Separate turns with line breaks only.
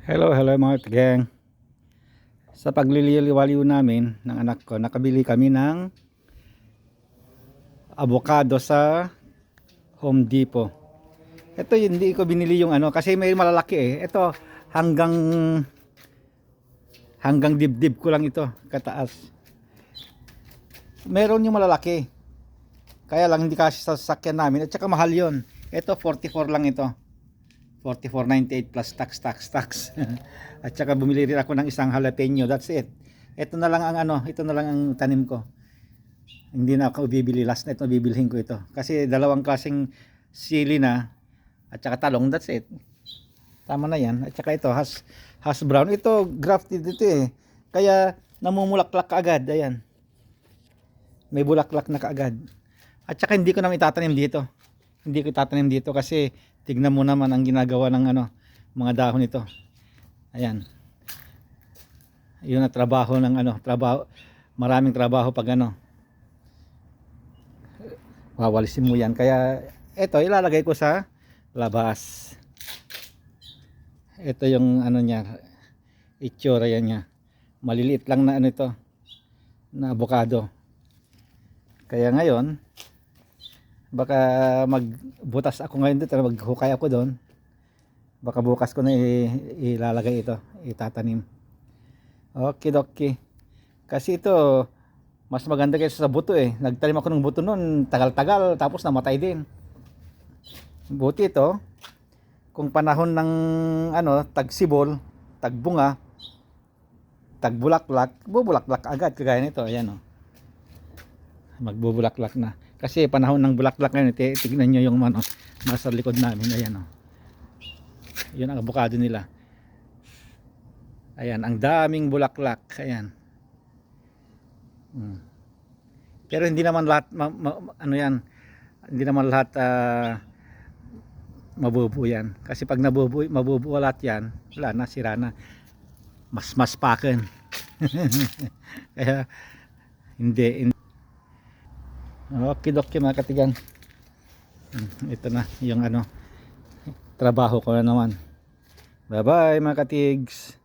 Hello mga gang. Sa pagliliwaliw namin ng anak ko, nakabili kami ng avocado sa Home Depot. Ito hindi ko binili yung ano kasi may malalaki eh. Ito hanggang dibdib ko lang ito, kataas. Meron yung malalaki. Kaya lang hindi kasi sa sasakyan namin at saka mahal yon. Ito 44 lang ito. 44.98 plus tax. At saka bumili rin ako ng isang jalapeno. That's it. Ito na lang ang ito na lang ang tanim ko. Hindi na ako bibili. Last night bibilhin ko ito. Kasi dalawang klaseng sili na at saka talong. That's it. Tama na yan. At saka ito has brown. Ito grafted ito eh. Kaya namumulaklak kaagad. Ayan. May bulaklak na kaagad. At saka hindi ko naman itatanim dito. Hindi ko itatanim dito kasi tignan mo naman ang ginagawa ng mga dahon nito. Ayan. Yun na trabaho ng trabaho. Maraming trabaho pag wawalisin mo yan. Kaya ito ilalagay ko sa labas. Ito yung niya, itsura yan niya. Maliliit lang na ito, na avocado. Kaya ngayon, baka magbutas ako ngayon dito, maghukay ako doon. Baka bukas ko na ilalagay ito, itatanim. Okay. Kasi ito, mas maganda kaysa sa buto eh. Nagtanim ako ng buto noon, tagal-tagal, tapos namatay din. Buti ito, kung panahon ng tagsibol, tagbunga, tagbulaklak, bubulaklak agad kagaya nito. Ayan magbubulaklak na. Kasi panahon ng bulaklak ngayon, tignan nyo yung nasa likod namin. Ayan yun ang avocado nila. Ayan, ang daming bulaklak. Ayan. Pero hindi naman lahat hindi naman lahat mabubuo yan. Kasi pag mabubuo lahat yan, wala na, sira na. Mas paken. Kaya hindi. Okay mga katigang. Ito na yung trabaho ko na naman. Bye bye mga katigs.